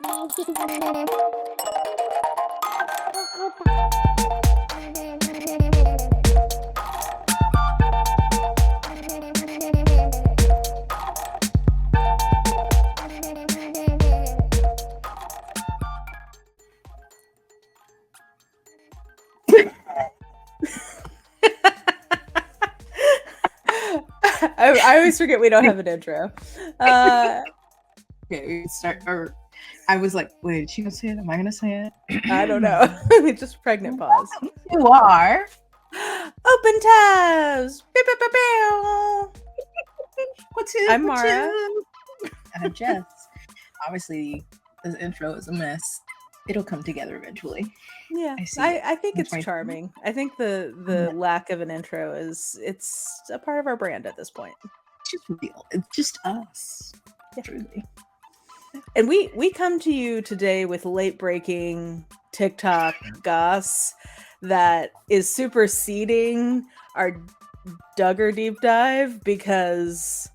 I always forget we don't have an intro. Okay, we start. Or I was like, wait, did she gonna say it? Am I gonna say it? I don't know. Just pregnant pause. You are. Open tabs. Beep, beep, beep, beep. What's it? I'm Mara. I'm Jess. Obviously, this intro is a mess. It'll come together eventually. Yeah, I think it's charming. I think the lack of an intro it's a part of our brand at this point. It's just real. It's just us. Yeah. Truly. And we come to you today with late breaking TikTok goss that is superseding our Duggar deep dive, because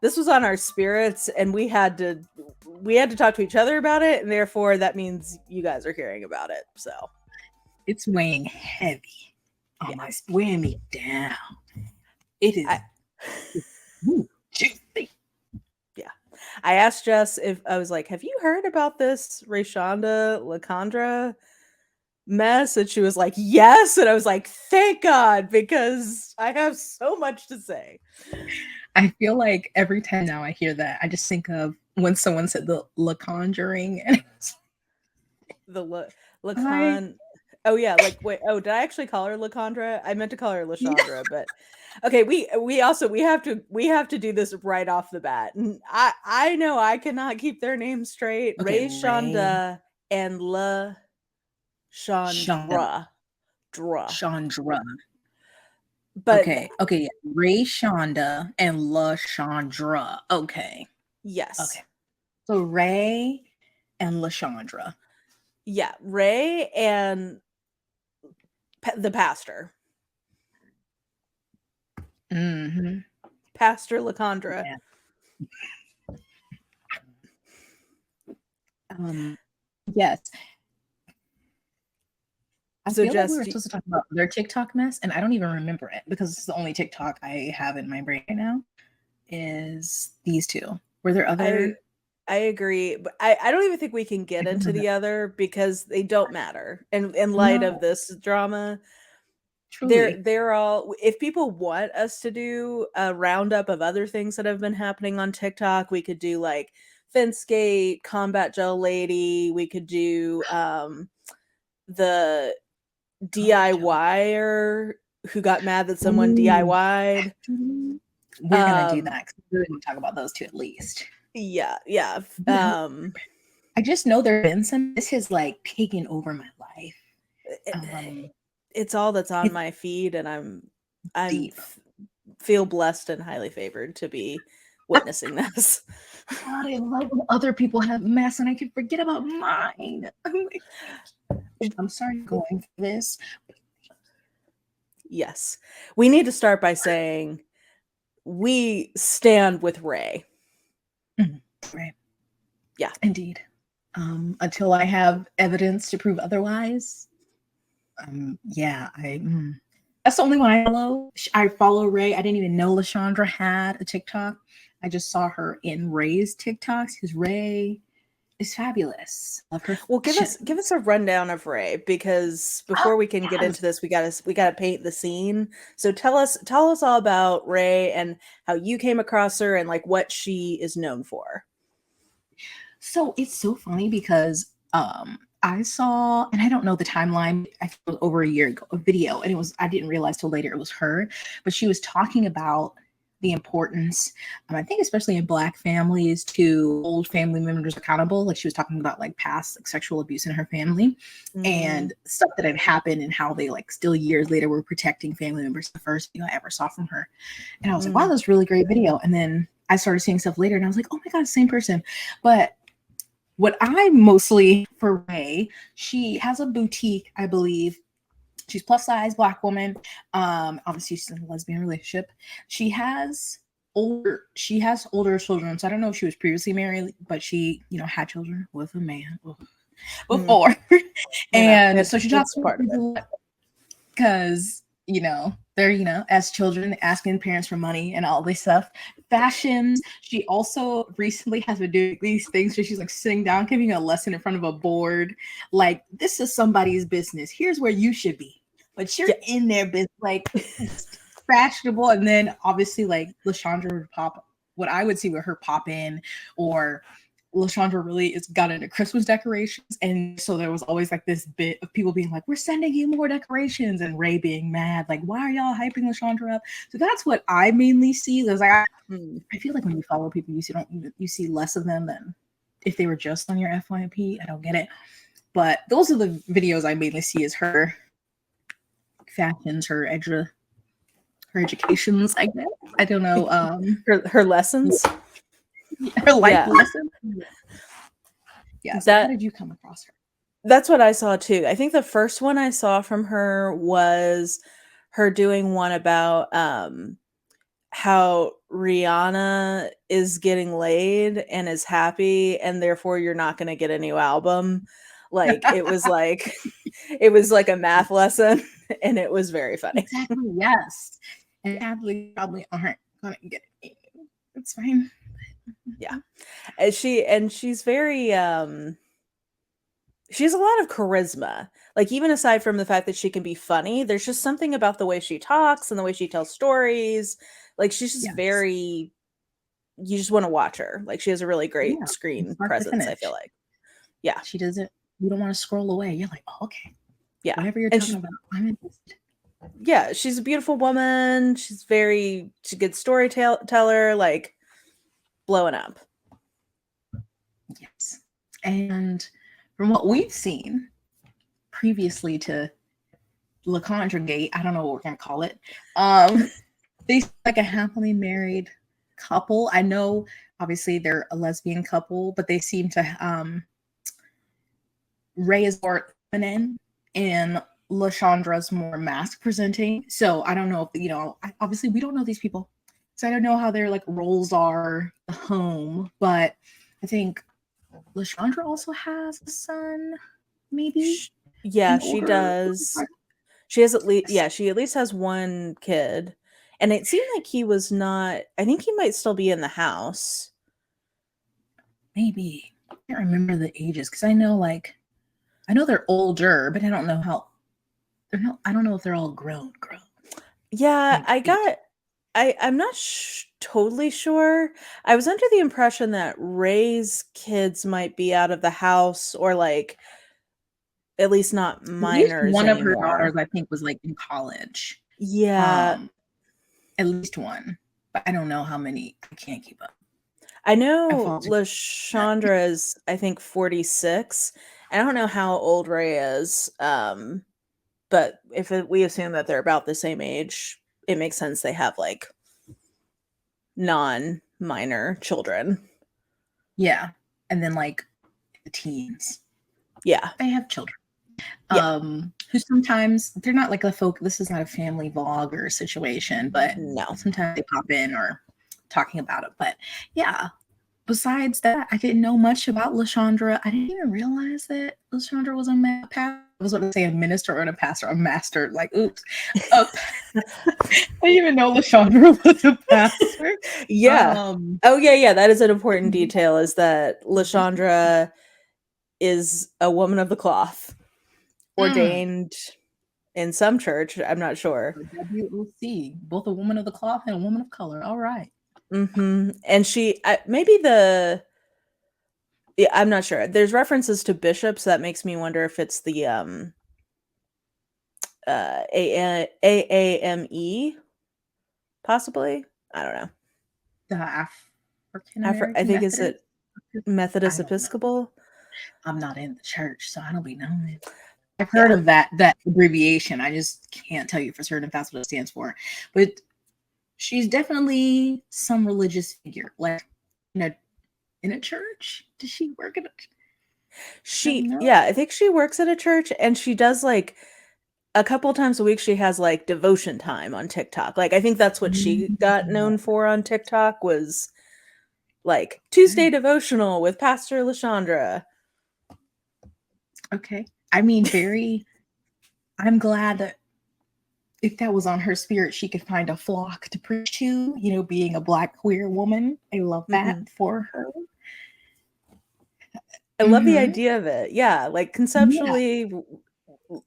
this was on our spirits and we had to talk to each other about it, and therefore that means you guys are hearing about it. So it's weighing heavy on my, weighing me down. It is juicy. Yeah. I asked Jess if I was like, have you heard about this Rayshonda LaCondra mess? And she was like, yes. And I was like, thank God, because I have so much to say. I feel like every time now I hear that, I just think of when someone said the LaConjuring. The LaCon. Oh yeah, like wait. Oh, did I actually call her LaCondra? I meant to call her LaChandra, but okay. We have to do this right off the bat. And I know I cannot keep their names straight. Okay, Rayshonda and LaChandra. Chandra. But okay, yeah. Rayshonda and LaChandra. Okay. Yes. Okay. So Ray and LaChandra. Yeah, Ray and the pastor. Mm-hmm. Pastor LaCondra. Yeah. Yes. I feel like we were supposed to talk about their TikTok mess, and I don't even remember it because it's the only TikTok I have in my brain right now is these two. Were there other? I agree, but I don't even think we can get into the other because they don't matter. And in light of this drama, truly. They're all, if people want us to do a roundup of other things that have been happening on TikTok, we could do like Fencegate, Combat Gel Lady, we could do the DIYer who got mad that someone DIY'd. We're gonna do that. We're gonna talk about those two at least. Yeah. I just know there have been some. This has like taken over my life. It's all that's on my feed, and I'm feel blessed and highly favored to be witnessing this. God, I love when other people have mess and I can forget about mine. I'm sorry going for this. Yes. We need to start by saying we stand with Ray. Right. Yeah. Indeed. Until I have evidence to prove otherwise. That's the only one I follow. I follow Ray. I didn't even know LaChandra had a TikTok. I just saw her in Ray's TikToks because Ray is fabulous. Love her. Well, give us a rundown of Ray, because before we can get into this, we gotta paint the scene. So tell us all about Ray and how you came across her and like what she is known for. So it's so funny because I saw, and I don't know the timeline, I think it was over a year ago, a video, and I didn't realize till later it was her, but she was talking about the importance, I think especially in Black families, to hold family members accountable. Like she was talking about like past like sexual abuse in her family and stuff that had happened, and how they like still years later were protecting family members. The first video I ever saw from her, and I was like, wow, that's a really great video. And then I started seeing stuff later and I was like, oh my God, same person. But what I mostly for Ray, she has a boutique, I believe. She's plus size Black woman. Obviously she's in a lesbian relationship. She has she has older children, so I don't know if she was previously married, but she, had children with a man before. And so she talks that's part of it. because, they're, as children asking parents for money and all this stuff. Fashions. She also recently has been doing these things where she's like sitting down, giving a lesson in front of a board. Like, this is somebody's business. Here's where you should be. But you're in their business, like fashionable. And then obviously like LaCondra would pop, what I would see with her pop in, or LaCondra really is got into Christmas decorations. And so there was always like this bit of people being like, we're sending you more decorations, and Ray being mad, like, why are y'all hyping LaCondra up? So that's what I mainly see. There's like, I feel like when you follow people, you see less of them than if they were just on your FYP. I don't get it. But those are the videos I mainly see, is her fashions, her educations, I guess. I don't know. Her lessons. Her life lesson. Yeah. So how did you come across her? That's what I saw too. I think the first one I saw from her was her doing one about how Rihanna is getting laid and is happy, and therefore you're not going to get a new album. Like it was like a math lesson, and it was very funny. Exactly. Yes. And athletes probably aren't going to get it. It's fine. Yeah. And she's very she has a lot of charisma. Like, even aside from the fact that she can be funny, there's just something about the way she talks and the way she tells stories. Like, she's just very, you just want to watch her. Like, she has a really great screen presence, I feel like. Yeah. She doesn't, you don't want to scroll away. You're like, oh, okay. Yeah. Whatever you're talking about, I'm interested. Yeah. She's a beautiful woman. She's a good storyteller, like, blowing up. Yes. And from what we've seen previously to LaCondra Gate, I don't know what we're going to call it. They seem like a happily married couple. I know, obviously, they're a lesbian couple, but they seem to, Ray is more feminine and LaCondra's more masc presenting. So I don't know if, obviously we don't know these people. So I don't know how their like roles are at home, but I think LaCondra also has a son, maybe. Yeah, she does. She has she at least has one kid. And it seemed like he was not, I think he might still be in the house. Maybe. I can't remember the ages, because I know they're older, but I don't know how I don't know if they're all grown. Yeah, I'm not totally sure. I was under the impression that Ray's kids might be out of the house, or like at least not minors. One anymore. of her daughters, I think, was like in college. Yeah. At least one. But I don't know how many. I can't keep up. I know LaCondra is, I think, 46. I don't know how old Ray is. But if we assume that they're about the same age, it makes sense they have like non-minor children. Yeah. And then like the teens. Yeah. They have children. Yeah. Who sometimes, they're not like this is not a family vlog or situation, but no, sometimes they pop in or talking about it. But yeah, besides that, I didn't know much about LaCondra. I didn't even realize that LaCondra was a pastor. I was going to say a minister or a pastor, a master. Like, oops. I didn't even know LaCondra was a pastor. Yeah. Yeah. That is an important detail, is that LaCondra is a woman of the cloth, ordained in some church. I'm not sure. WOC, both a woman of the cloth and a woman of color. All right. Mm-hmm. And she I'm not sure. There's references to bishops. That makes me wonder if it's the AAME, possibly. I don't know. The African American. I think Methodist? Is it Methodist Episcopal? I'm not in the church, so I don't be knowing. I've heard of that abbreviation. I just can't tell you for certain if that's what it stands for. But she's definitely some religious figure, like in a church. Does she work at a? I think she works at a church, and she does like a couple times a week she has like devotion time on TikTok. Like I think that's what she got known for on TikTok was like Tuesday devotional with Pastor LaCondra. Okay. I mean, I'm glad that if that was on her spirit, she could find a flock to preach to, being a Black queer woman. I love that for her. I love the idea of it. Yeah, like conceptually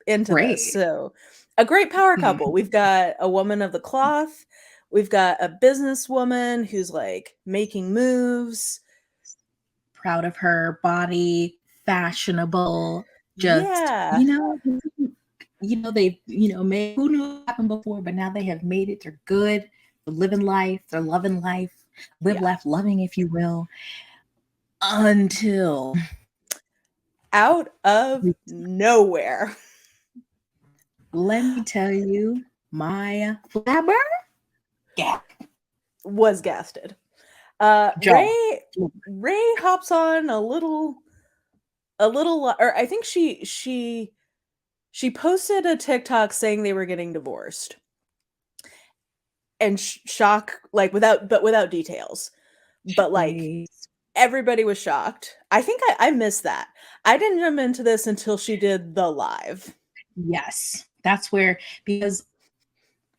into Great. this. So a great power couple. We've got a woman of the cloth. We've got a businesswoman who's like making moves. Proud of her body, fashionable, just, Yeah. they've, made, who knew it happened before, but now they have made it. They're good. They're living life. They're loving life. Live, laugh, loving, if you will. Until out of nowhere. Let me tell you, my flabber was gasted. Ray hops on a little, or I think she posted a TikTok saying they were getting divorced, and shock, like without details, but like everybody was shocked. I think I missed that. I didn't jump into this until she did the live. Yes, that's where, because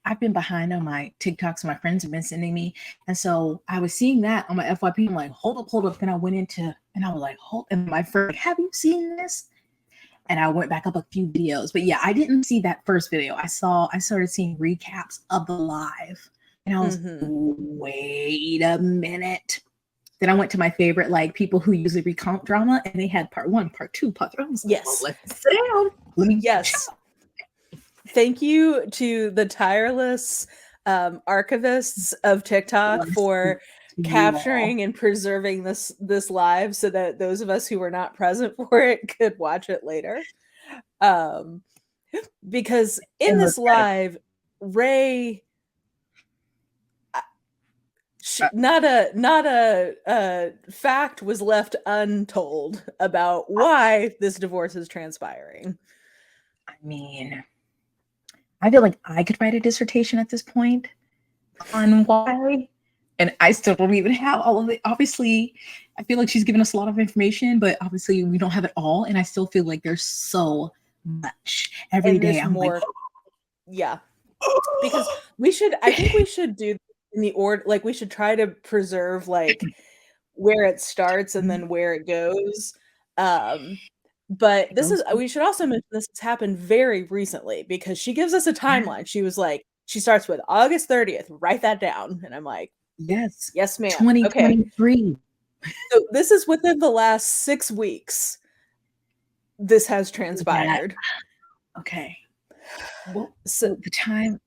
I've been behind on my TikToks my friends have been sending me. And so I was seeing that on my FYP. I'm like, hold up. Then I went into, and I was like, and my friend, have you seen this? And I went back up a few videos. But yeah, I didn't see that first video. I started seeing recaps of the live. And I was, wait a minute. Then I went to my favorite, like people who usually recount drama, and they had part 1, part 2, part 3. I was like, yes. Let's sit down. Yes. Thank you to the tireless archivists of TikTok for capturing and preserving this live so that those of us who were not present for it could watch it later. Because in this live, Ray, not a fact was left untold about why this divorce is transpiring. I mean, I feel like I could write a dissertation at this point on why, and I still don't even have all of it. Obviously, I feel like she's given us a lot of information, but obviously we don't have it all. And I still feel like there's so much every day. I'm more, like, yeah, because I think we should do in the order, like we should try to preserve like where it starts and then where it goes. But we should also mention this has happened very recently because she gives us a timeline. She was like, she starts with August 30th. Write that down. And I'm like, yes, ma'am. 2023. Okay. So this is within the last 6 weeks. This has transpired. Okay. Well, so the time.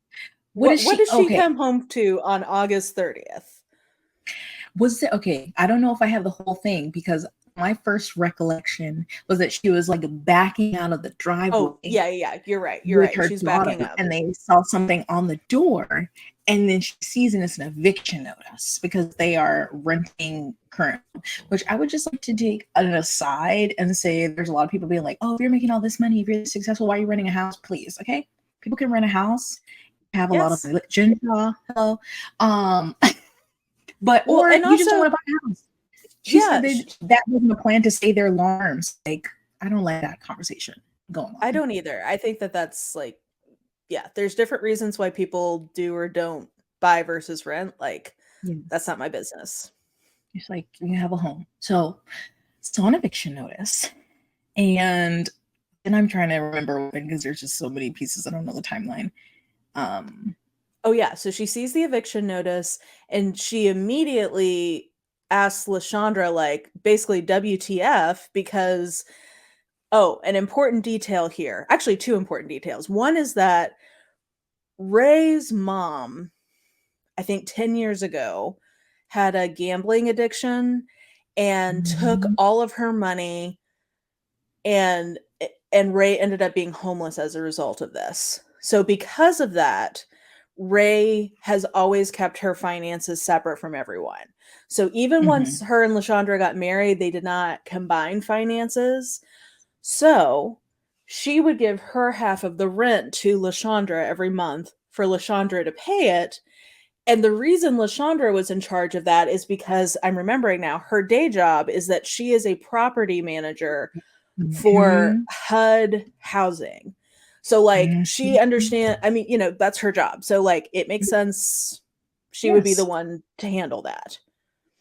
What did she come home to on August 30th? Was it okay? I don't know if I have the whole thing because my first recollection was that she was like backing out of the driveway. Oh, yeah, you're right. She's backing up. And they saw something on the door, and then she sees, and it's an eviction notice because they are renting current, which I would just like to take an aside and say there's a lot of people being like, oh, if you're making all this money, if you're successful, why are you renting a house? Please, okay? People can rent a house, have a lot of religion. Hello. But or and you also, just don't want to buy a house. She said that wasn't a plan to stay there long term. Like, I don't like that conversation going on. I don't either. I think that's like, yeah, there's different reasons why people do or don't buy versus rent. Like, that's not my business. It's like you have a home. So it's on eviction notice. And I'm trying to remember because there's just so many pieces. I don't know the timeline. Oh yeah, so she sees the eviction notice and she immediately asks LaCondra, like, basically WTF, because an important detail here. Actually, 2 important details. One is that Ray's mom, I think 10 years ago, had a gambling addiction and took all of her money, and Ray ended up being homeless as a result of this. So because of that, Ray has always kept her finances separate from everyone. So even once her and LaCondra got married, they did not combine finances. So she would give her half of the rent to LaCondra every month for LaCondra to pay it. And the reason LaCondra was in charge of that is because I'm remembering now, her day job is that she is a property manager for Mhm. HUD housing. So like she Mhm. understand, I mean, that's her job. So like it makes sense she would be the Yes. one to handle that.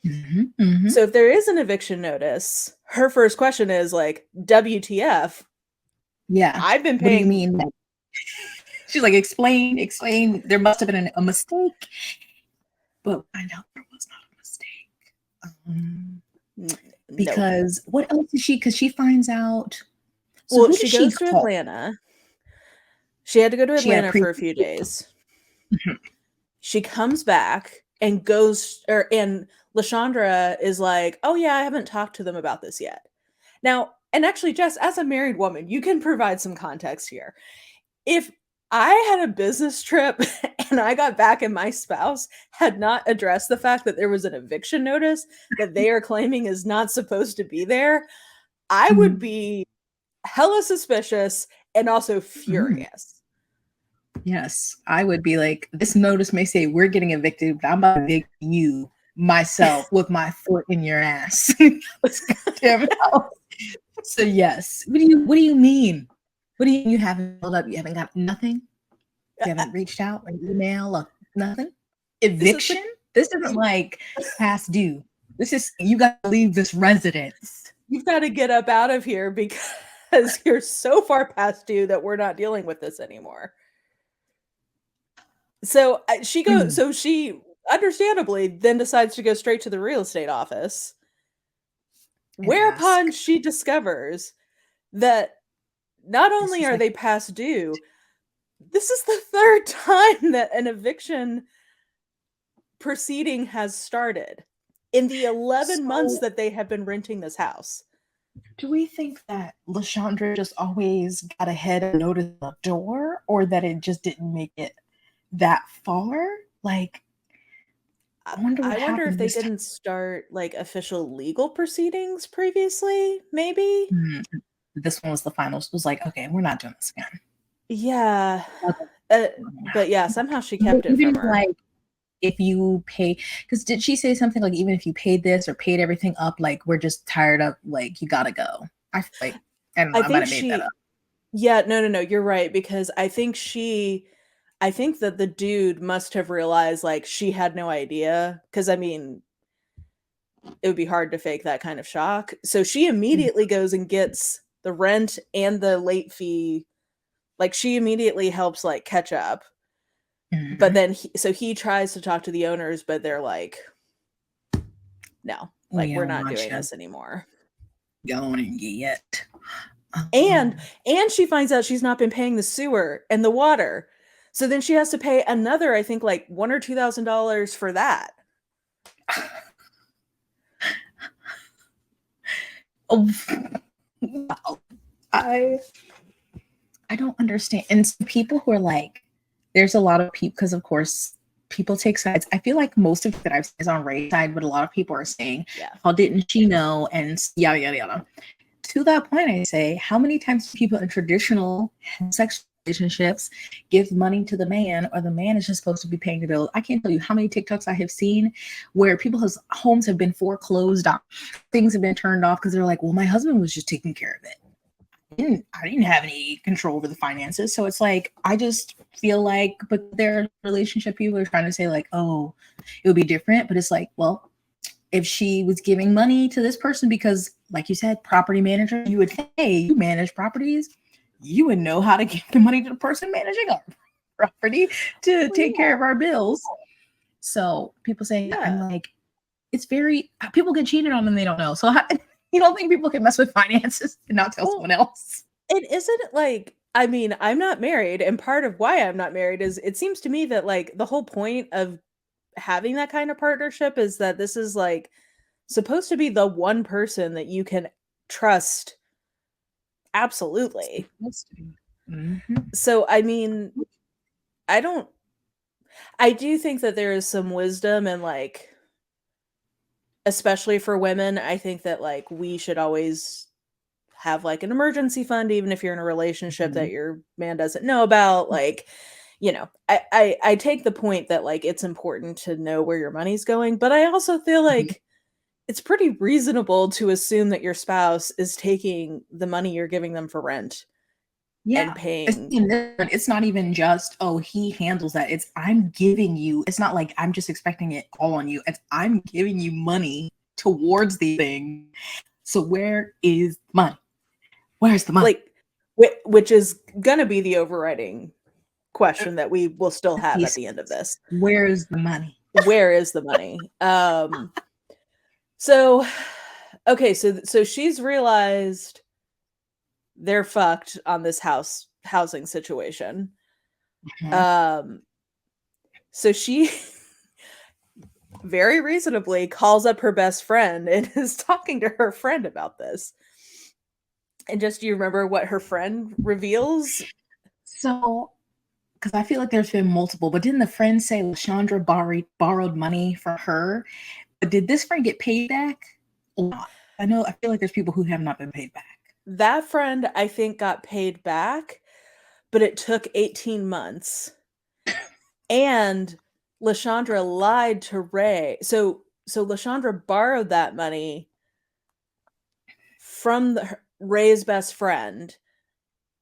Mhm. Mhm. So if there is an eviction notice, her first question is like, WTF? Yeah. I've been What do you paying. mean? She's like, explain, explain. There must have been a mistake, but I know there was not a mistake. No. Because what else is she? Because she finds out. So Well, who she does she goes to call? Atlanta. She had to go to She had a Atlanta pre. for a few days. Mhm. She comes back and goes, and LaCondra is like, oh yeah, I haven't talked to them about this yet. Now, and actually, Jess, as a married woman, you can provide some context here. If I had a business trip and I got back and my spouse had not addressed the fact that there was an eviction notice that they are claiming is not supposed to be there, I would Mhm. be hella suspicious and also Mhm. furious. Yes, I would be like, this notice may say we're getting evicted, but I'm about to evict you myself with my foot in your ass. This goddamn house. So yes. What do you mean? What do you haven't followed up? You haven't got nothing? You haven't reached out, an email, or nothing? This is the Eviction? This isn't like past due. This is you got to leave this residence. you've got to get up out of here because you're so far past due that we're not dealing with this anymore. So Mm. she understandably then decides to go straight to the real estate office, And whereupon ask. she discovers that not This only is are like they past due, this is the third time that an eviction proceeding has started in the 11 months so. that they have been renting this house. Do we think that LaChandra just always got ahead and noticed the door, or that it just didn't make it that far? Like, I I wonder what I wonder if happened they this time. didn't start like official legal proceedings previously, maybe? Hmm, this one was the final. It was like, okay, we're not doing this again. Yeah. Okay. But yeah, somehow she But kept it even from if, her. like, if you pay, because did she say something like, even if you paid this or paid everything up, like, we're just tired of, like, you gotta go? I feel like, I don't know, I I might think have made that up. she Yeah, no, no, no, you're right because I think that the dude must have realized like she had no idea because I mean, it would be hard to fake that kind of shock. So she immediately goes and gets the rent and the late fee. Like she immediately helps like catch up. But Mhm. then he tries to talk to the owners, but they're like, no, like We we're don't not want doing you this anymore. going yet. And Um, and she finds out she's not been paying the sewer and the water. So then she has to pay another, I think like $1 or $2,000 for that. oh, wow. I I don't understand. And so people who are like, there's a lot of people because of course people take sides. I feel like most of it that I've seen is on Ray's side, but a lot of people are saying, Yeah. "How didn't she know?" and yada yada yada. To that point, I say, how many times do people in traditional sexual relationships give money to the man, or the man is just supposed to be paying the bill? I can't tell you how many TikToks I have seen where people's homes have been foreclosed on, things have been turned off because they're like, "Well, my husband was just taking care of it. I didn't have any control over the finances." So it's like, I just feel like, but their relationship people are trying to say like, oh, it would be different. But it's like, well, if she was giving money to this person because, like you said, property manager, you would think, hey, you manage properties, you would know how to give the money to the person managing our property to Well, take care of our bills. So people saying, I'm yeah. like, it's very, people get cheated on and they don't know. So you don't think people can mess with finances and not tell Well, someone else? it isn't like I mean, I'm not married, and part of why I'm not married is it seems to me that like the whole point of having that kind of partnership is that this is like supposed to be the one person that you can trust absolutely. Supposed to be. Mhm. So I mean, I don't I do think that there is some wisdom and like especially for women, I think that like we should always have like an emergency fund, even if you're in a relationship that Mhm. your man doesn't know about. Like, I take the point that like it's important to know where your money's going, but I also feel Mhm. like it's pretty reasonable to assume that your spouse is taking the money you're giving them for rent and Yeah. paying. It's not even just, oh, he handles that. It's I'm giving you. It's not like I'm just expecting it all on you. It's I'm giving you money towards the thing. So where is the money? Where's the money? Like, which is gonna be the overriding question that we will still have at Piece. the end of this. Where's the money? Where is the money? So okay, so she's realized they're fucked on this housing situation. Mhm. Um, so she very reasonably calls up her best friend and is talking to her friend about this. And just do you remember what her friend reveals? So, because I feel like there's been multiple, but didn't the friend say LaCondra borrowed money from her? But did this friend get paid back or not? I feel like there's people who have not been paid back. That friend, I think, got paid back, but it took 18 months. And LaChandra lied to Ray. So LaChandra borrowed that money from Ray's best friend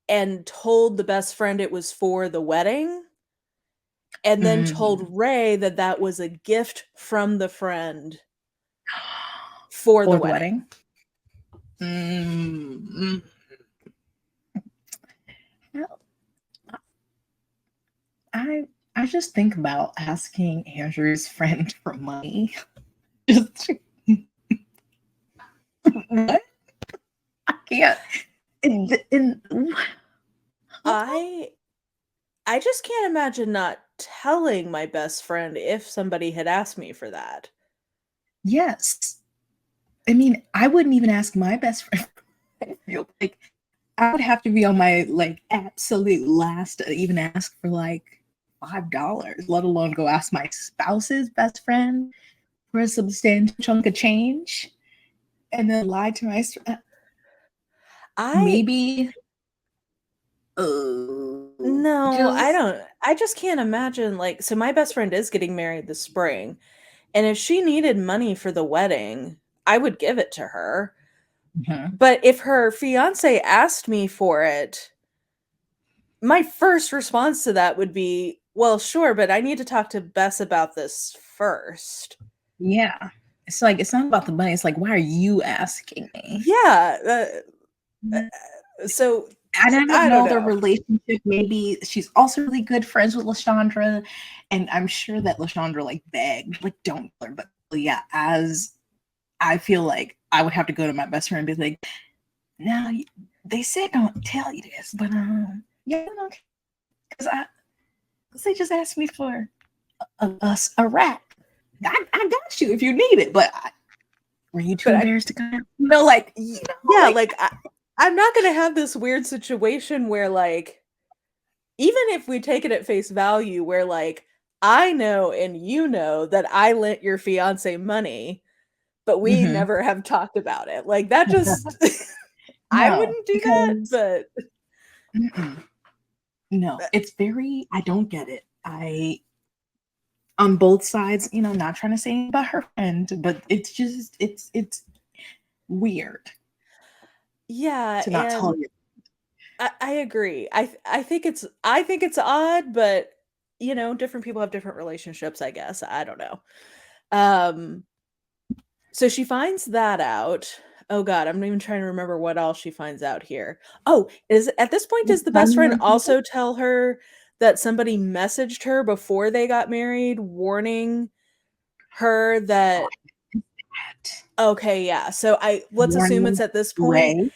and told the best friend it was for the wedding, and then told Mhm. Ray that that was a gift from the friend for the For the wedding. wedding? Mm, well, I I just think about asking Andrew's friend for money. Just what? I can't. In I I just can't imagine not telling my best friend if somebody had asked me for that. yes. I mean, I wouldn't even ask my best friend. I feel like I would have to be on my like absolute last to even ask for like $5, let alone go ask my spouse's best friend for a substantial chunk of change and then lie to my I maybe No, I just don't. I just can't imagine, like, so my best friend is getting married this spring, and if she needed money for the wedding, I would give it to her. Mhm. But if her fiance asked me for it, my first response to that would be, "Well, sure, but I need to talk to Bess about this first." Yeah. It's like it's not about the money. It's like, why are you asking me? Yeah, Mhm. so And I don't I don't know their know. relationship. Maybe she's also really good friends with LaChandra, and I'm sure that LaChandra like begged, like, don't tell her. But yeah, as I feel like I would have to go to my best friend and be like, "Now they said don't tell you this, but yeah, because they just asked me for a rat. I got you if you need it, but were you too But embarrassed to come? Like yeah, like like, I'm not gonna have this weird situation where, like, even if we take it at face value where, like, I know and you know that I lent your fiance money, but we mhm. never have talked about it. Like, that just I No, wouldn't do that, because but mm-mm. No, it's very I don't get it. I on both sides, not trying to say anything about her friend, but it's just it's weird yeah, to not tell and you. I agree. I think it's odd, but, different people have different relationships, I guess. I don't know. Um, so she finds that out. Oh god, I'm not even trying to remember what else she finds out here. Oh, is at this point, does the best Money friend on table? also tell her that somebody messaged her before they got married, warning her Oh, that that. okay, yeah. So let's assume it's Warning at this point. Ray.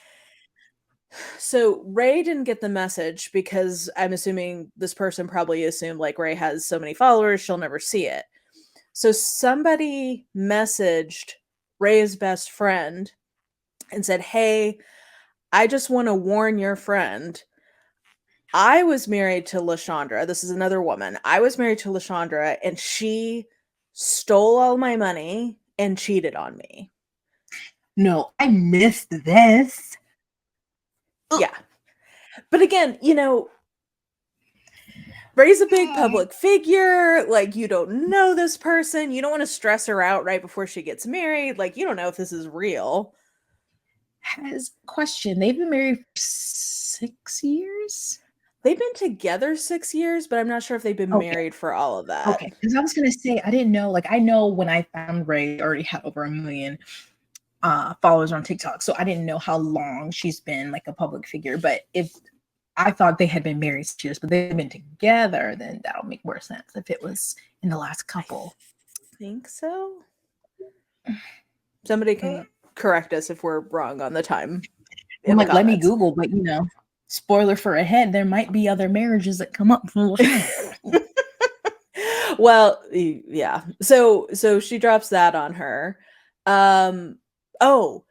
So Ray didn't get the message because I'm assuming this person probably assumed like Ray has so many followers, she'll never see it. So somebody messaged Ray's best friend and said, "Hey, I just want to warn your friend. I was married to LaChandra. This is another woman. I was married to LaChandra, and she stole all my money and cheated on me." No, I missed this. Yeah. But again, Ray's a big public figure. Like, you don't know this person. You don't want to stress her out right before she gets married. Like, you don't know if this is real. Question. They've been married for 6 years? They've been together 6 years, but I'm not sure if they've been Okay. married for all of that. Okay. Because I was going to say, I didn't know. Like, I know when I found Ray already had over 1 million followers on TikTok. So I didn't know how long she's been like a public figure. But if I thought they had been married 6 years, but they've been together, then that'll make more sense if it was in the last couple. I think so. Somebody can correct us if we're wrong on the time. I'm like, let me Google, but spoiler for ahead, there might be other marriages that come up from Well, yeah. So she drops that on her. Oh,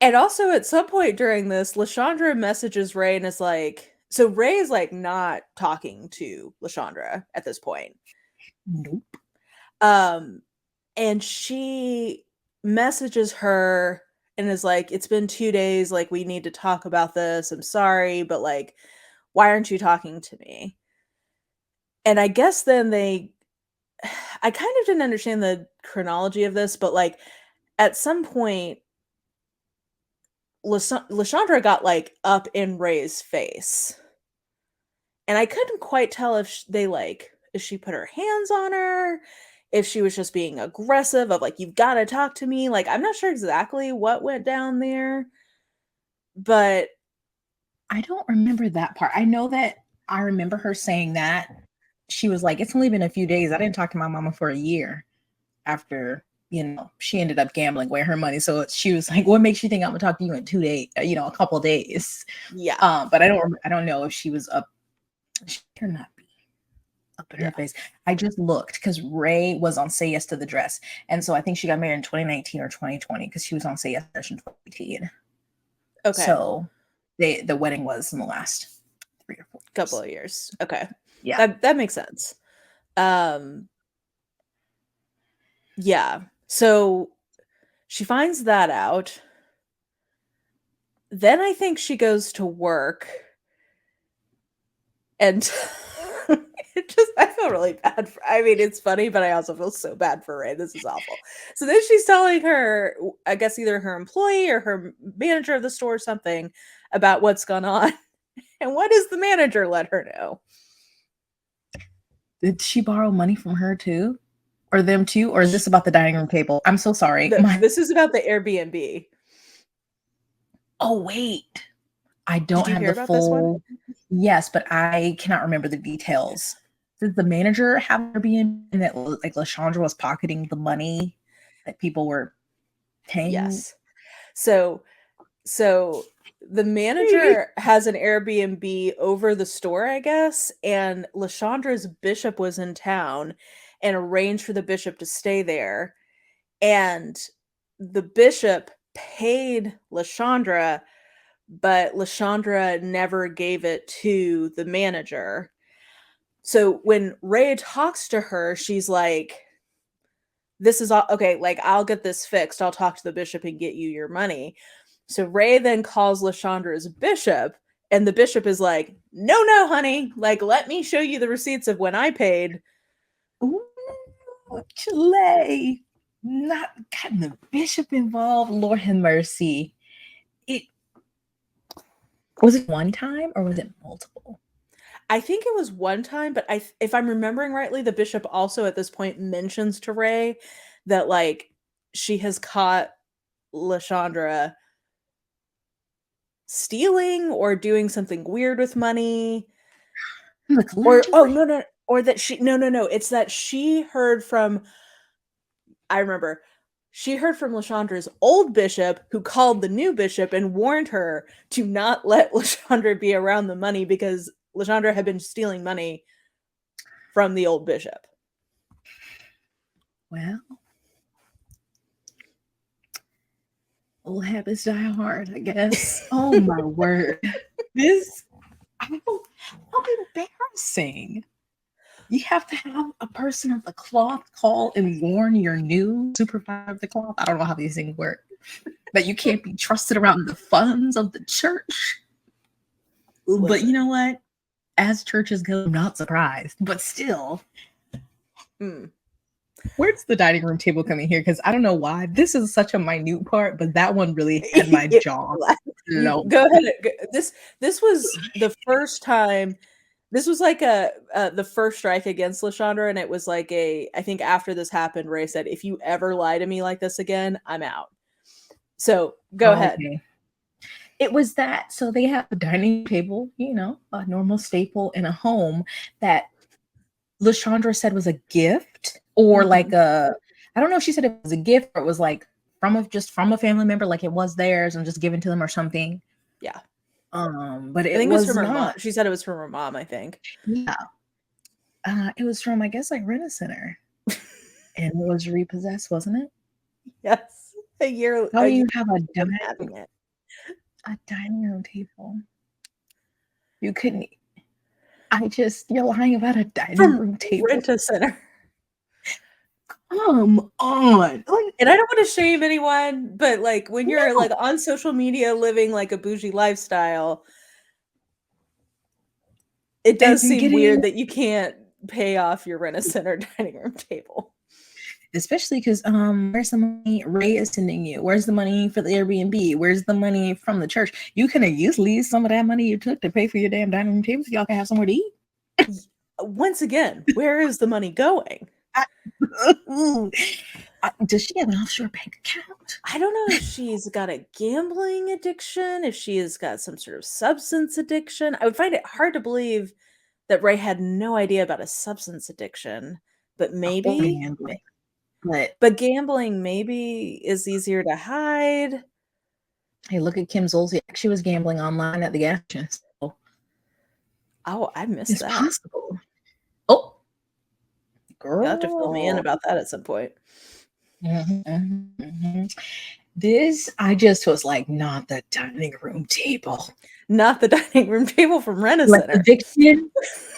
and also at some point during this, LaCondra messages Ray and is like, so Ray is like not talking to LaCondra at this point. Nope. And she messages her and is like, it's been 2 days, like, we need to talk about this. I'm sorry, but like, why aren't you talking to me? And I guess then I kind of didn't understand the chronology of this, but like at some point, LaCondra got like up in Ray's face. And I couldn't quite tell if if she put her hands on her, if she was just being aggressive of like, you've got to talk to me. Like, I'm not sure exactly what went down there, but I don't remember that part. I know that I remember her saying that. She was like, it's only been a few days. I didn't talk to my mama for a year after, she ended up gambling away her money. So she was like, what makes you think I'm gonna talk to you in 2 days, a couple of days? Yeah. But I don't know if she was up. She could not be up in her face. I just looked because Ray was on Say Yes to the Dress. And so I think she got married in 2019 or 2020 because she was on Say Yes in 2018. Okay. So the wedding was in the last 3 or 4 years. Couple of years. Okay. Yeah. That makes sense. Yeah. So she finds that out. Then I think she goes to work and I feel really bad it's funny, but I also feel so bad for Ray. This is awful. So then she's telling her, I guess either her employee or her manager of the store or something about what's gone on. And what does the manager let her know? Did she borrow money from her too? Or them too? Or is this about the dining room table? I'm so sorry. This is about the Airbnb. Oh, wait. I don't have the full. Yes, but I cannot remember the details. Did the manager have Airbnb and that like LaCondra was pocketing the money that people were paying? Yes. So the manager has an Airbnb over the store, I guess, and LaCondra's bishop was in town and arranged for the bishop to stay there. And the bishop paid LaCondra, but LaCondra never gave it to the manager. So when Ray talks to her, she's like, this is all okay, like, I'll get this fixed. I'll talk to the bishop and get you your money. So Ray then calls LaCondra's bishop, and the bishop is like, no, honey, like, let me show you the receipts of when I paid. Ooh, Chile. Not getting the bishop involved. Lord have mercy. Was it one time or was it multiple? I think it was one time, but if I'm remembering rightly, the bishop also at this point mentions to Ray that like she has caught LaCondra stealing or doing something weird with money. Or that she it's that she heard from LaCondra's old bishop who called the new bishop and warned her to not let LaCondra be around the money because LaCondra had been stealing money from the old bishop. Well, old habits die hard, I guess. Oh my word. How embarrassing. You have to have a person of the cloth call and warn your new supervisor of the cloth. I don't know how these things work. But you can't be trusted around the funds of the church. But you know what? As churches go, I'm not surprised. But still, where's the dining room table coming here? Because I don't know why. This is such a minute part, but that one really had my jaw. You go ahead. This was the first time. This was like the first strike against LaCondra, and it was like I think after this happened, Ray said, "If you ever lie to me like this again, I'm out." So go ahead. It was that. So they have a dining table, you know, a normal staple in a home that LaCondra said was a gift, or like I don't know if she said it was a gift or it was like from a family member, like it was theirs and just given to them or something. Yeah. But it I think was it was from her not. mom. She said it was from her mom, I think. Yeah. It was from, I guess, like Rent-A-Center. And it was repossessed, wasn't it? Yes. A year. How do you have a dining room table? You couldn't. You're lying about a dining room table. Rent-A-Center. Come on. And I don't want to shame anyone, but like when you're like on social media living like a bougie lifestyle, it does seem weird that you can't pay off your Rent-A-Center dining room table. Especially because where's the money Ray is sending you? Where's the money for the Airbnb? Where's the money from the church? You could have used some of that money you took to pay for your damn dining room table so y'all can have somewhere to eat. Once again, where is the money going? Does she have an offshore bank account? I don't know if she's got a gambling addiction, if she has got some sort of substance addiction. I would find it hard to believe that Ray had no idea about a substance addiction, but maybe. Gambling. But gambling maybe is easier to hide. Hey, look at Kim Zolciak. She was gambling online at the gas station. So oh, I missed that. It's possible. Oh, girl. You'll have to fill me in about that at some point. This, I just was like, not the dining room table. Not the dining room table from Rent-A-Center. Like eviction.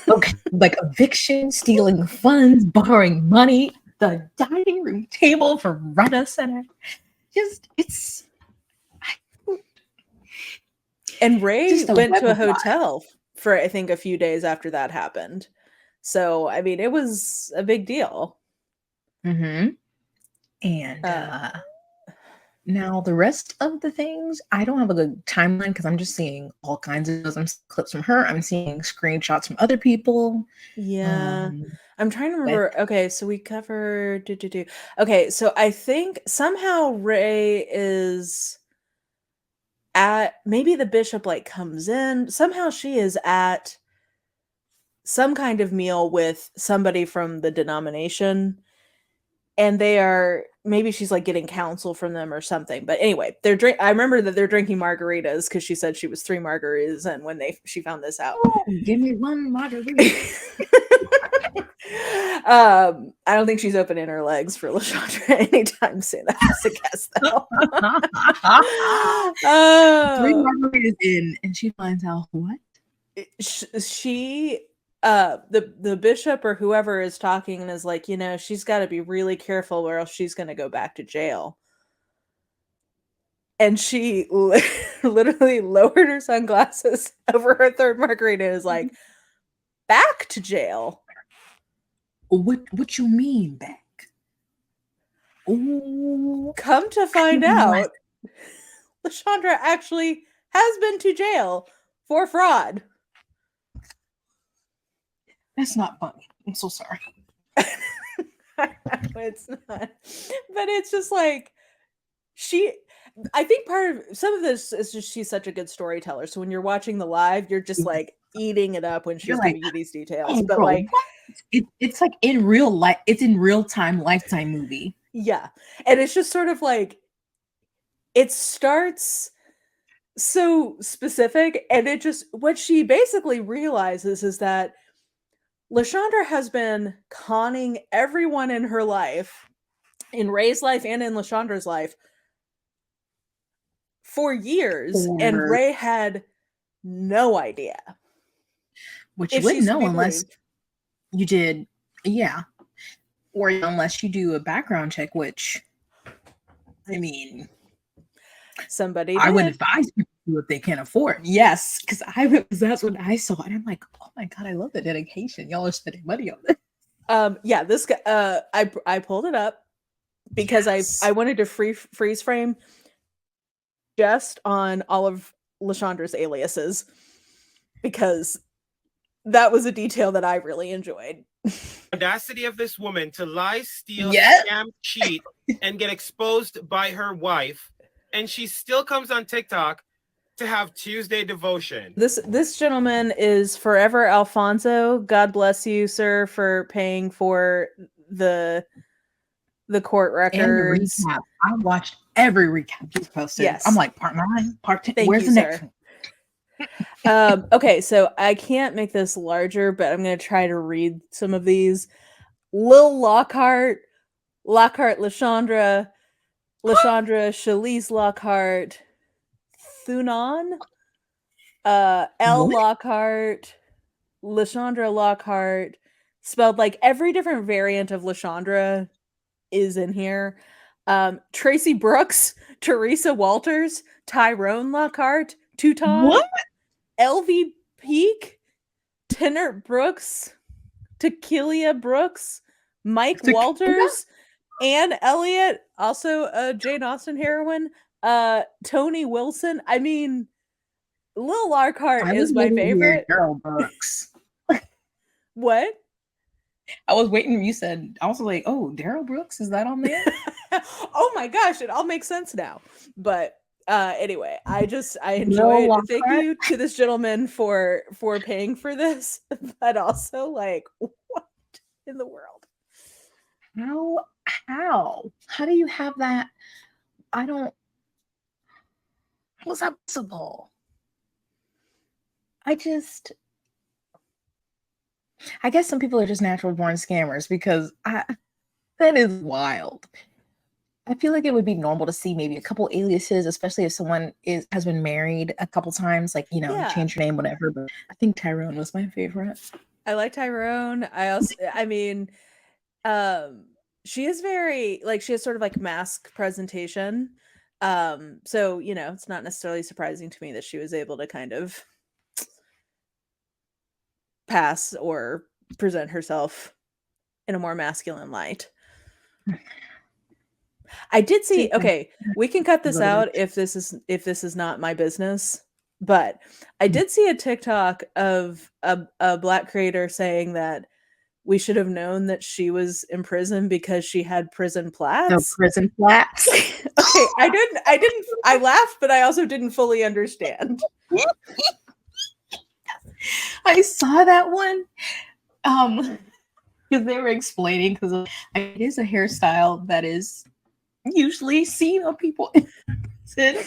Okay, like eviction, stealing funds, borrowing money. The dining room table for Rent-A-Center. It's. And Ray went to a hotel for, I think, a few days after that happened. So, I mean, it was a big deal. And now the rest of the things, I don't have a good timeline because I'm just seeing all kinds of clips from her. I'm seeing screenshots from other people. Yeah. I'm trying to remember. Okay, so we covered. Okay, so I think somehow Ray is at, maybe the bishop like comes in. Somehow she is at some kind of meal with somebody from the denomination. And they are, maybe she's like getting counsel from them or something. But anyway, I remember that they're drinking margaritas because she said she was 3 margaritas. And when she found this out, give me 1 margarita. I don't think she's opening her legs for LaCondra anytime soon. That's a guess, though. 3 margaritas in, and she finds out what? The bishop or whoever is talking and is like, she's got to be really careful or else she's going to go back to jail. And she literally lowered her sunglasses over her 3rd margarita and is like, back to jail. What you mean back? Ooh, come to find out, LaCondra actually has been to jail for fraud. That's not funny. I'm so sorry. It's not. But it's just like, I think part of some of this is just she's such a good storyteller. So when you're watching the live, you're just like eating it up when she's giving you these details. But bro, like, it's like in real life, it's in real time, Lifetime movie. Yeah. And it's just sort of like, it starts so specific, and it just, what she basically realizes is that LaCondra has been conning everyone in her life, in Ray's life and in LaCondra's life, for years, and Ray had no idea. Which you wouldn't know unless you did, or unless you do a background check, which, I mean, somebody I would advise do what they can afford. Yes, because that's what I saw, and I'm like, oh my god, I love the dedication. Y'all are spending money on this. Yeah, this guy, I pulled it up because Yes. I wanted to freeze frame just on all of LaCondra's aliases because that was a detail that I really enjoyed. Audacity of this woman to lie, steal, Yeah. scam, cheat, and get exposed by her wife, and she still comes on TikTok to have Tuesday devotion. This gentleman is Forever Alfonso. God bless you, sir, for paying for the court records. And the recap. I watched every recap you posted. Yes. I'm like, part 9, part 10. Thank Where's you, the next sir. one? Okay, so I can't make this larger, but I'm going to try to read some of these. Lil Lockhart, LaCondra, Shalise Lockhart, Thunon, L. What? Lockhart, LaCondra Lockhart, spelled like every different variant of LaCondra is in here. Tracy Brooks, Teresa Walters, Tyrone Lockhart, Teuton, What? LV Peak, Tenor Brooks, Tequilia Brooks, Mike Walters, Anne Elliott, also Jane Austen heroine, Tony Wilson. I mean, Lil Lockhart is my favorite. Daryl Brooks. What? I was waiting. You said, I was like, oh, Daryl Brooks, is that on there? Oh my gosh, it all makes sense now. But anyway, I enjoy it. Thank you to this gentleman for paying for this, but also like, what in the world? How do you have that? How's that possible? I guess some people are just natural born scammers because that is wild. I feel like it would be normal to see maybe a couple aliases, especially if someone has been married a couple times, like, change your name, whatever. But I think Tyrone was my favorite. I like Tyrone. I mean, she is very, like, she has sort of like mask presentation. So, it's not necessarily surprising to me that she was able to kind of pass or present herself in a more masculine light. I did see, okay, we can cut this out if this is not my business, but I did see a TikTok of a Black creator saying that we should have known that she was in prison because she had prison plats. No, prison plats. Okay, I laughed, but I also didn't fully understand. I saw that one. Because they were explaining, because it is a hairstyle that is usually seen on people in prison,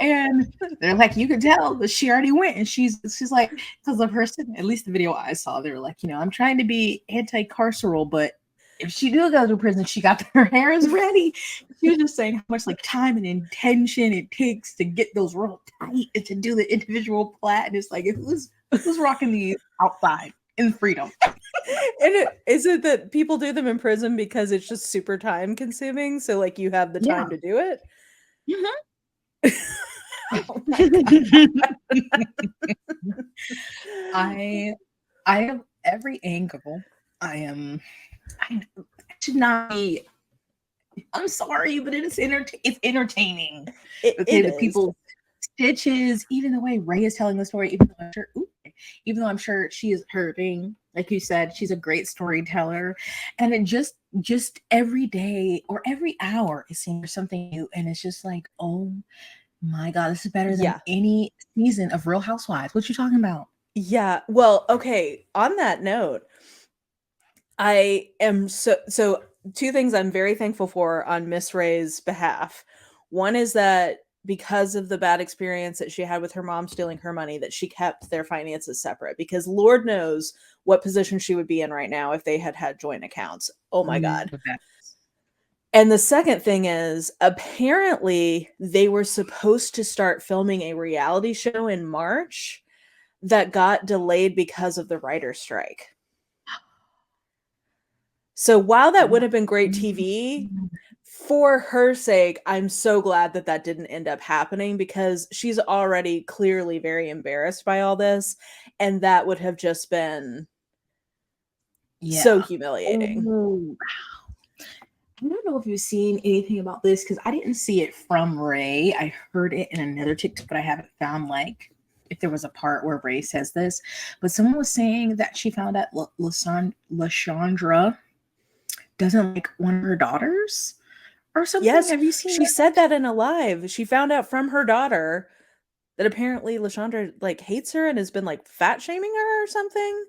and they're like, you could tell that she already went, and she's like, because the person, at least the video I saw, they were like, I'm trying to be anti-carceral, but if she do go to prison, she got her hair is ready. She was just saying how much like time and intention it takes to get those real tight and to do the individual plait, and it's like, who's rocking these outside in freedom? And is it that people do them in prison because it's just super time consuming, so like you have the time to do it? I have every angle. I should not be. I'm sorry, but it's entertaining. It the people stitches, even the way Ray is telling the story, even though I'm sure she is hurting. Like you said, she's a great storyteller, and it just every day or every hour is seeing something new, and it's just like, oh my god, this is better than any season of Real Housewives. What you talking about? Yeah. Well, okay. On that note, I am so two things I'm very thankful for on Miss Ray's behalf. One is that because of the bad experience that she had with her mom stealing her money, that she kept their finances separate, because Lord knows what position she would be in right now if they had joint accounts. Oh my God. And the second thing is, apparently they were supposed to start filming a reality show in March that got delayed because of the writer's strike. So while that would have been great TV, for her sake, I'm so glad that that didn't end up happening, because she's already clearly very embarrassed by all this, and that would have just been so humiliating. Oh, I don't know if you've seen anything about this, because I didn't see it from Ray. I heard it in another TikTok, but I haven't found like if there was a part where Ray says this. But someone was saying that she found out LaCondra doesn't like one of her daughters or something. Yes, Have you seen she that? said that in a live. She found out from her daughter that apparently LaCondra like hates her and has been like fat shaming her or something.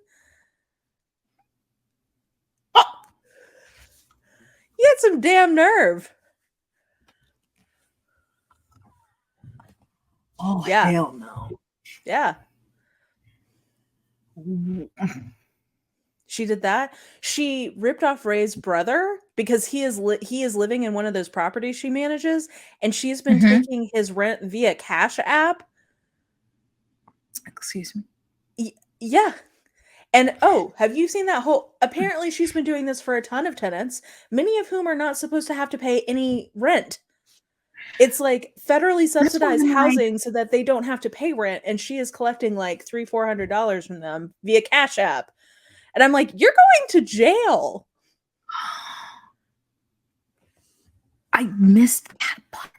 Oh, You had some damn nerve. oh Yeah. hell no. Yeah. She did that. She ripped off Ray's brother because he is living in one of those properties she manages, and she's been taking his rent via Cash App. Excuse me. Yeah. And oh, have you seen that whole? Apparently, she's been doing this for a ton of tenants, many of whom are not supposed to have to pay any rent. It's like federally subsidized housing so that they don't have to pay rent, and she is collecting like $300-400 from them via Cash App. And I'm like, you're going to jail. I missed that part.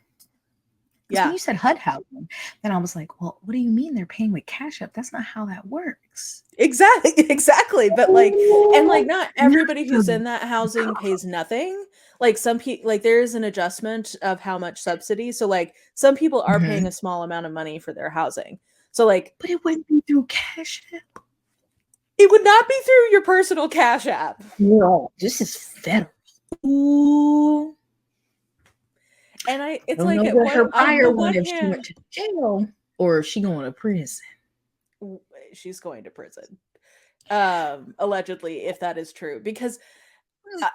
Yeah. When you said HUD housing, then I was like, well, what do you mean they're paying with Cash App? That's not how that works. Exactly. But like, and like, not everybody who's in that housing pays nothing. Like some people, like there is an adjustment of how much subsidy. So like some people are paying a small amount of money for their housing. So like, but it wouldn't be through Cash App. It would not be through your personal Cash App. No, this is federal. Ooh. And it's don't like know what her prior one if hand, she went to jail or if she going to prison. She's going to prison. Allegedly, if that is true. Because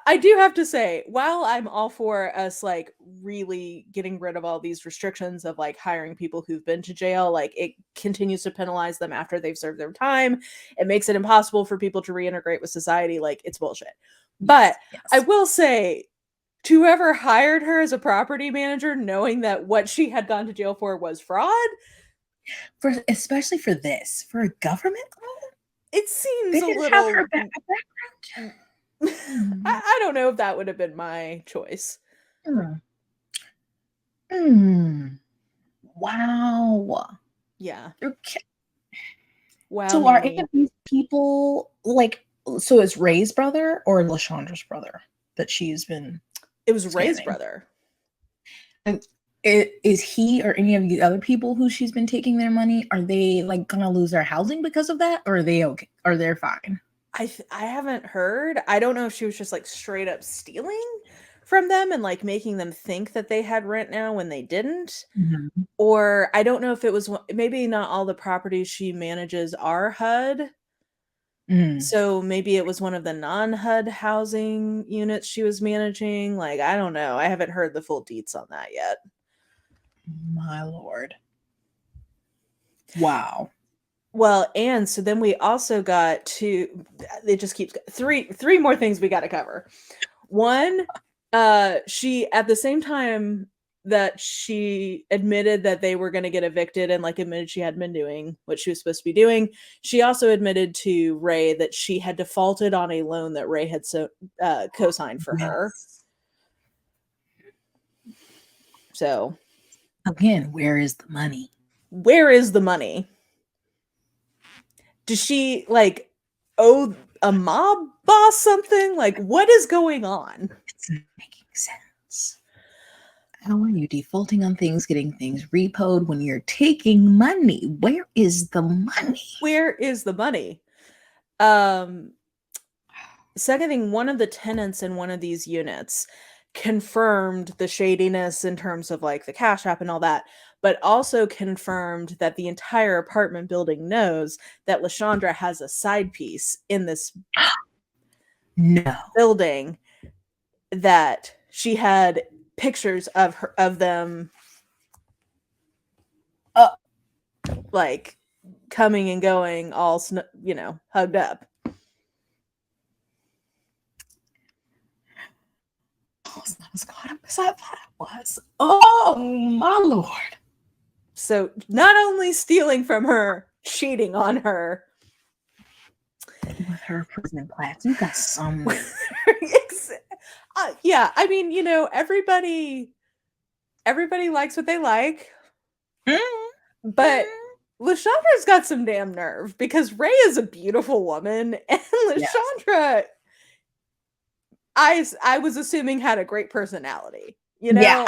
I do have to say, while I'm all for us like really getting rid of all these restrictions of like hiring people who've been to jail, like it continues to penalize them after they've served their time. It makes it impossible for people to reintegrate with society. Like it's bullshit. But yes. I will say, to whoever hired her as a property manager, knowing that what she had gone to jail for was fraud, especially for this, for a government role, it seems they a didn't little. have her background. I don't know if that would have been my choice. Wow. Yeah. Okay. Wow. So are any of these people like? So it's Ray's brother or LaCondra's brother that she's been? It was Ray's brother. And is he or any of the other people who she's been taking their money? Are they like gonna lose their housing because of that, or are they okay? Or they're fine? I haven't heard. I don't know if she was just like straight up stealing from them and like making them think that they had rent now when they didn't. Or I don't know if it was, maybe not all the properties she manages are HUD. So maybe it was one of the non-HUD housing units she was managing. Like, I don't know. I haven't heard the full deets on that yet. My Lord. Wow. Well, and so then we also got to, it just keeps three more things we got to cover. One, she, at the same time that she admitted that they were going to get evicted and like admitted she hadn't been doing what she was supposed to be doing, she also admitted to Ray that she had defaulted on a loan that Ray had co-signed for her. So again, where is the money? Where is the money? Does she like owe a mob boss something? Like, what is going on? It's not making sense. How are you defaulting on things, getting things repoed when you're taking money? Where is the money? Where is the money? Second thing, one of the tenants in one of these units confirmed the shadiness in terms of like the Cash App and all that, but also confirmed that the entire apartment building knows that LaCondra has a side piece in this building, that she had pictures of them like coming and going, all hugged up. Oh, it's not as God as I thought it was. Oh my Lord. So not only stealing from her, cheating on her. With her prison class, you got some. Yeah, I mean, you know, everybody likes what they like, but LaCondra's got some damn nerve because Ray is a beautiful woman, and LaCondra, I was assuming had a great personality, you know? Yeah.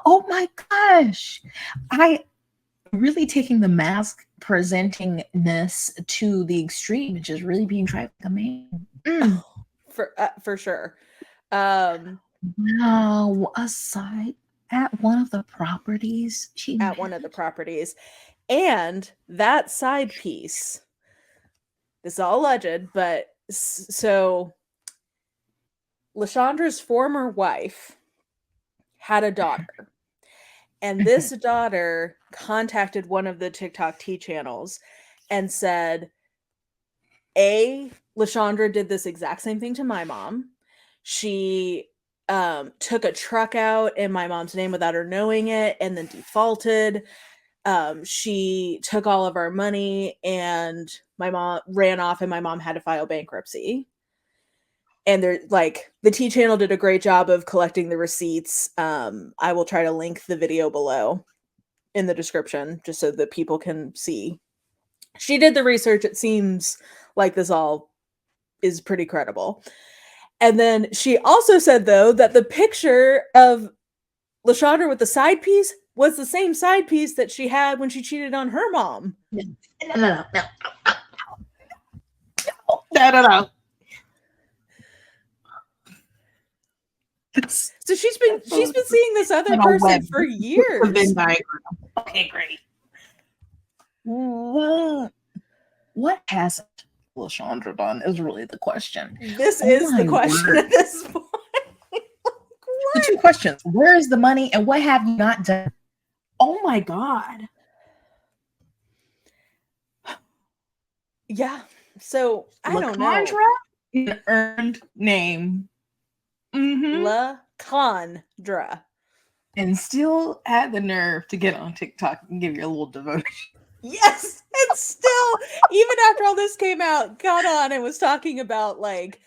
Oh my gosh. I really taking the mask presentingness to the extreme and just really being tried like a man. For sure. Wow, aside at one of the properties, at one of the properties, and that side piece. This is all alleged, but so LaCondra's former wife had a daughter, and this daughter contacted one of the TikTok T channels and said, LaCondra did this exact same thing to my mom. She took a truck out in my mom's name without her knowing it and then defaulted. She took all of our money and my mom ran off and my mom had to file bankruptcy. And they're like, the T channel did a great job of collecting the receipts. I will try to link the video below in the description just so that people can see. She did the research. It seems like this all is pretty credible. And then she also said, though, that the picture of LaCondra with the side piece was the same side piece that she had when she cheated on her mom. No. So she's been seeing this other person for years. Okay, great. What hasn't LaCondra done is really the question. This is the question at this point. The two questions: where is the money, and what have you not done? Oh my God. Yeah. So I don't know. LaCondra, an earned name. LaCondra. And still had the nerve to get on TikTok and give you a little devotion. Yes, and still, even after all this came out, got on and was talking about like,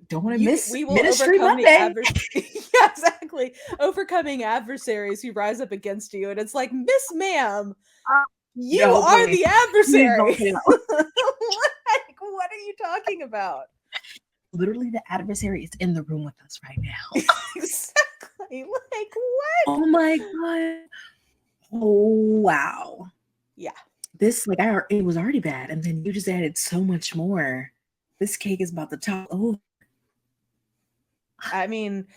don't want to miss we will Ministry overcome Monday. the adversaries. Yeah, exactly. Overcoming adversaries who rise up against you. And it's like, Miss Ma'am, you are the adversary. Like, what are you talking about? Literally, the adversary is in the room with us right now. Exactly. Like, what? Oh my God. Oh, wow. Yeah. This, like, it was already bad. And then you just added so much more. This cake is about to top. Oh. I mean,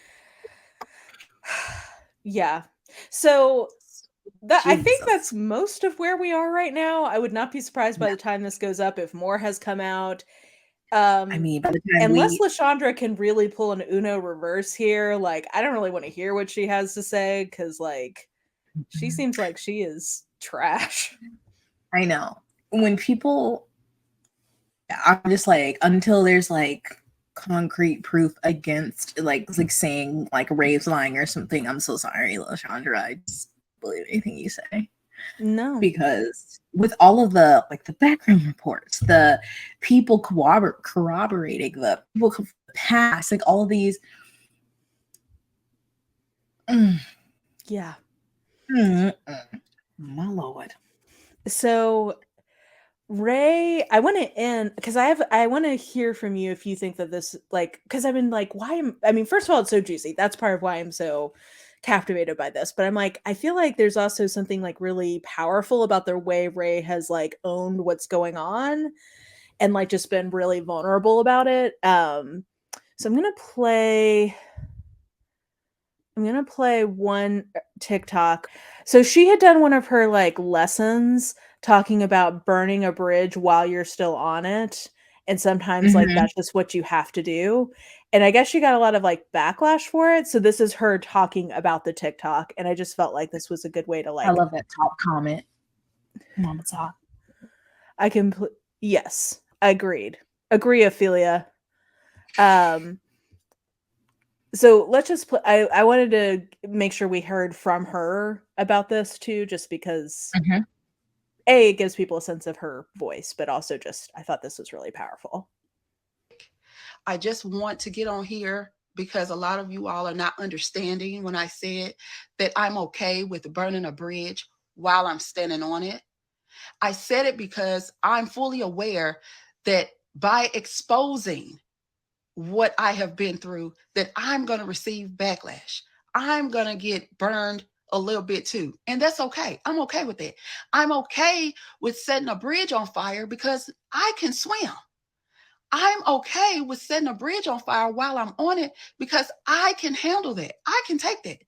yeah. So I think that's most of where we are right now. I would not be surprised by the time this goes up if more has come out. I mean, by the time unless LaCondra can really pull an Uno reverse here, like I don't really want to hear what she has to say because, like, she seems like she is trash. I know. When people, I'm just like, until there's like concrete proof against, like saying like Ray's lying or something, I'm so sorry, LaCondra. I just believe anything you say. No, because with all of the like the background reports, the people corroborating, the people from the past, like all of these. Yeah. My Lord. So Ray, I want to end because I want to hear from you if you think that this, like, because I've been like, first of all, it's so juicy. That's part of why I'm so captivated by this. But I'm like, I feel like there's also something like really powerful about the way Ray has like owned what's going on and like just been really vulnerable about it. So I'm gonna play one TikTok. So she had done one of her like lessons talking about burning a bridge while you're still on it. And sometimes like that's just what you have to do. And I guess she got a lot of like backlash for it. So this is her talking about the TikTok. And I just felt like this was a good way to like. I love that top comment. Mama talk. Yes, agreed. Agree, Ophelia. So let's just put. I wanted to make sure we heard from her about this too, just because Mhm. it gives people a sense of her voice, but also just I thought this was really powerful. I just want to get on here because a lot of you all are not understanding when I said that I'm okay with burning a bridge while I'm standing on it. I said it because I'm fully aware that by exposing what I have been through, that I'm going to receive backlash. I'm going to get burned a little bit too. And that's okay. I'm okay with that. I'm okay with setting a bridge on fire because I can swim. I'm okay with setting a bridge on fire while I'm on it because I can handle that. I can take that.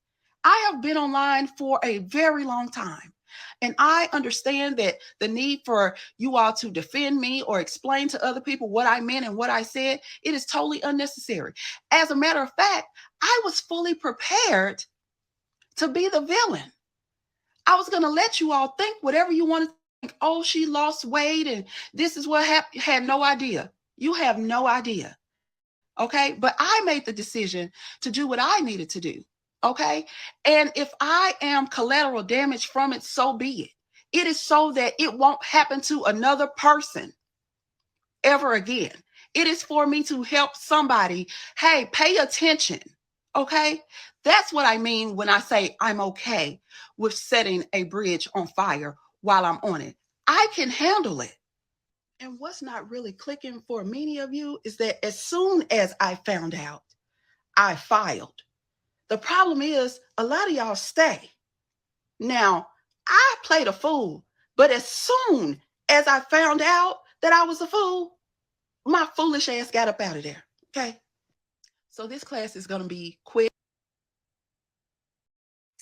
I have been online for a very long time. And I understand that the need for you all to defend me or explain to other people what I meant and what I said, it is totally unnecessary. As a matter of fact, I was fully prepared to be the villain. I was going to let you all think whatever you want to think. Oh, she lost weight and this is what happened. Had no idea. You have no idea. Okay. But I made the decision to do what I needed to do. Okay. And if I am collateral damage from it, so be it. It is so that it won't happen to another person ever again. It is for me to help somebody. Hey, pay attention. Okay. That's what I mean when I say I'm okay with setting a bridge on fire while I'm on it. I can handle it. And what's not really clicking for many of you is that as soon as I found out, I filed. The problem is a lot of y'all stay. Now, I played a fool, but as soon as I found out that I was a fool, my foolish ass got up out of there. Okay. So this class is going to be quick.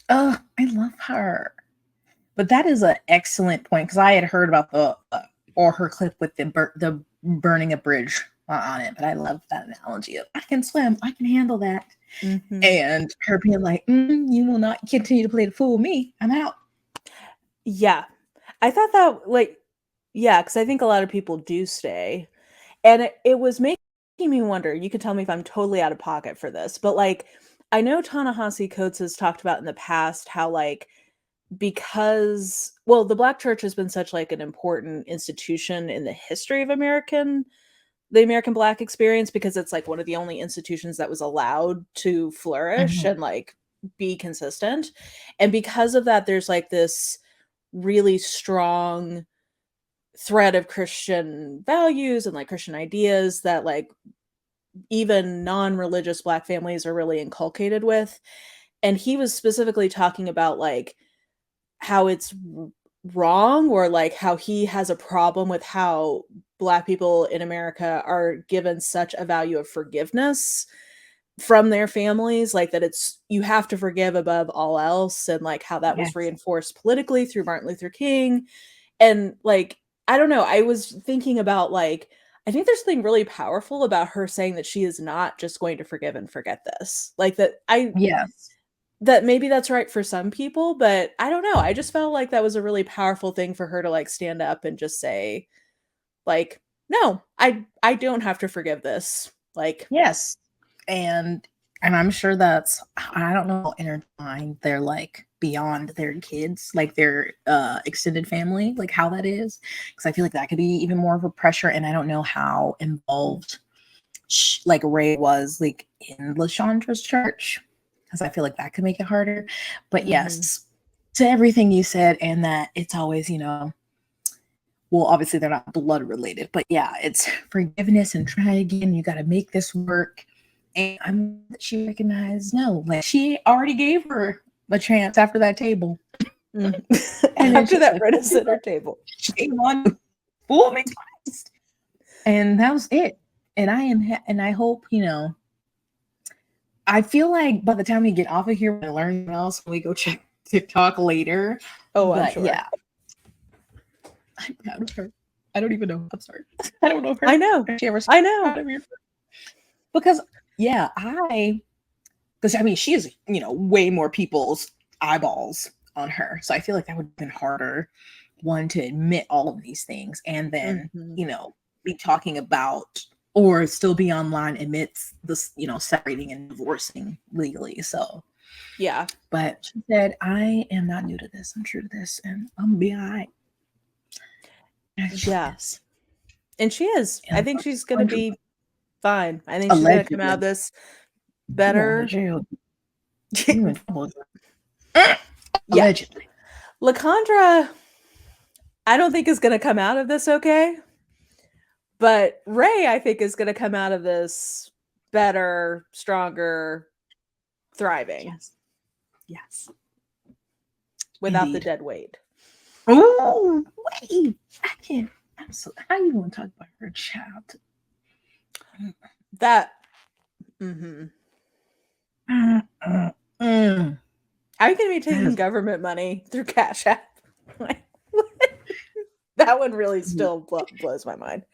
Oh, I love her. But that is an excellent point because I had heard about the or her clip with the burning a bridge on it. But I love that analogy of I can swim, I can handle that, and her being like, "You will not continue to play the fool with me. I'm out." Yeah, I thought that because I think a lot of people do stay, and it was making me wonder. You could tell me if I'm totally out of pocket for this, but like I know Ta-Nehisi Coates has talked about in the past how like because the Black church has been such like an important institution in the history of the American Black experience because it's like one of the only institutions that was allowed to flourish and like be consistent. And because of that, there's like this really strong thread of Christian values and like Christian ideas that like even non-religious Black families are really inculcated with. And he was specifically talking about like how it's wrong or like how he has a problem with how Black people in America are given such a value of forgiveness from their families, like that it's you have to forgive above all else, and like how that was reinforced politically through Martin Luther King. And like I don't know, I was thinking about like I think there's something really powerful about her saying that she is not just going to forgive and forget this. Like that maybe that's right for some people, but I don't know. I just felt like that was a really powerful thing for her to like stand up and just say like, no, I don't have to forgive this. Like, yes, and I'm sure that's I don't know how intertwined they're like beyond their kids, like their extended family, like how that is, because I feel like that could be even more of a pressure, and I don't know how involved like Ray was like in LaCondra's church, because I feel like that could make it harder. But yes, to everything you said, and that it's always, well, obviously they're not blood related, but yeah, it's forgiveness and try again. You got to make this work. And I'm she recognized no, like she already gave her a chance after that table. And after that Red Center table, she came on fool me twice, and that was it. And I hope I feel like by the time we get off of here, we'll learn something else when we go check TikTok later. Oh, I'm sure. Yeah. I'm proud of her. I don't even know. I'm sorry. I don't know her. I know. I know. Because because I mean, she is, way more people's eyeballs on her. So I feel like that would have been harder, one, to admit all of these things and then, be talking about or still be online amidst this, separating and divorcing legally. So Yeah. but she said, I am not new to this. I'm true to this, and I'm gonna be all right. Yeah. And she is. I think she's gonna be fine. I think she's gonna come out of this better. Yeah. Allegedly. LaCondra, I don't think is gonna come out of this okay. But Ray, I think, is gonna come out of this better, stronger, thriving. Yes. Without Indeed. the dead weight. Oh, wait. I can't. How you gonna talk about her child? That. Mm-hmm. Are you going to be taking government money through Cash App? That one really still blows my mind.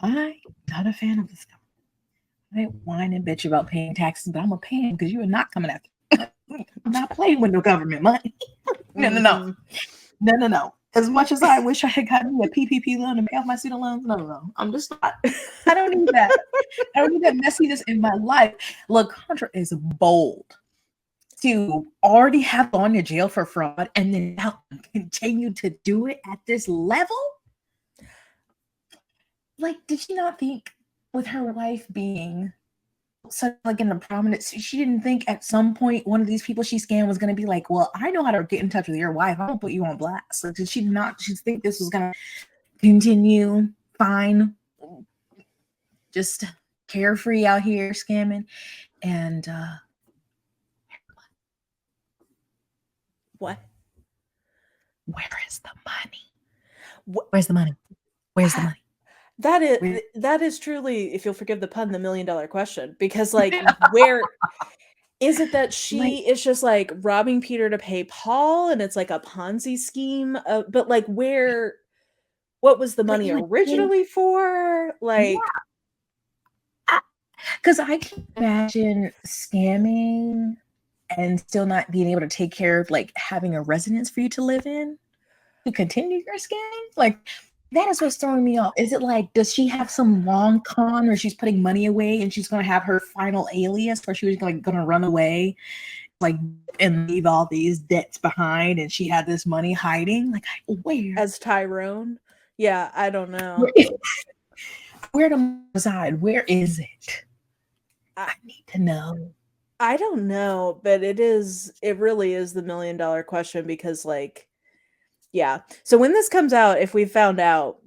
I'm not a fan of this government. I whine and bitch about paying taxes, but I'm gonna pay them because you are not coming after me. I'm not playing with no government money. No. As much as I wish I had gotten a PPP loan to pay off my student loans, no. I'm just not. I don't need that. I don't need that messiness in my life. LaCondra is bold to already have gone to jail for fraud and then now continue to do it at this level. Like, did she not think with her wife being such like in the prominence, she didn't think at some point one of these people she scammed was going to be like, well, I know how to get in touch with your wife. I don't put you on blast. Like, did she not just think this was going to continue fine, just carefree out here scamming? And what? Where is the money? Where's the money? Where's the money? That is truly, if you'll forgive the pun, the $1 million question. Because like, where is it that she is just like robbing Peter to pay Paul, and it's like a Ponzi scheme? But like, what was the money originally for? Like, because I can imagine scamming and still not being able to take care of like having a residence for you to live in to continue your scamming. Like, that is what's throwing me off. Is it like, does she have some long con where she's putting money away and she's going to have her final alias where she was going to run away, like, and leave all these debts behind, and she had this money hiding? Like, where? As Tyrone? Yeah, I don't know. Where to reside? Where is it? I need to know. I don't know, but it really is the $1 million question, because like, yeah. So when this comes out, if we found out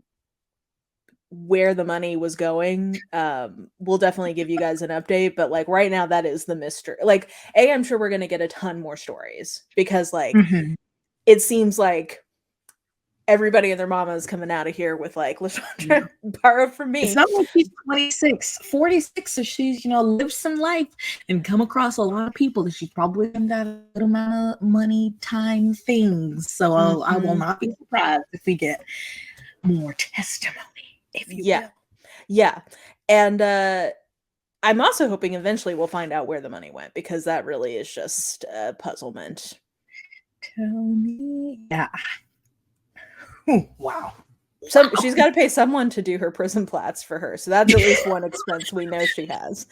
where the money was going, we'll definitely give you guys an update. But like right now, that is the mystery. Like, I'm sure we're gonna get a ton more stories, because like it seems like everybody and their mama is coming out of here with like, LaCondra borrowed from me. It's not like she's 26, 46, so she's, lived some life and come across a lot of people that she's probably done that little amount of money, time, things. So I will not be surprised if we get more testimony, if you will. Yeah. And I'm also hoping eventually we'll find out where the money went, because that really is just a puzzlement. Tell me. Yeah. Wow. So she's got to pay someone to do her prison plats for her. So that's at least one expense we know she has.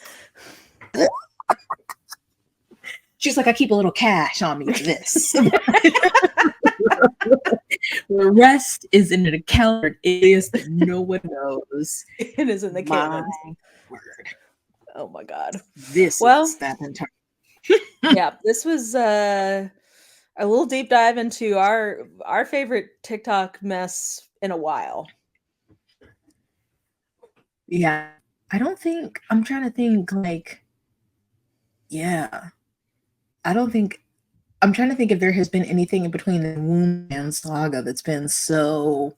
She's like, I keep a little cash on me for this. The rest is in an account alias that no one knows. It is in the canon. Word. Oh my God. This is that entire. Yeah, this was a little deep dive into our favorite TikTok mess in a while. Yeah. I'm trying to think like, yeah. I'm trying to think if there has been anything in between the Wound Man saga that's been so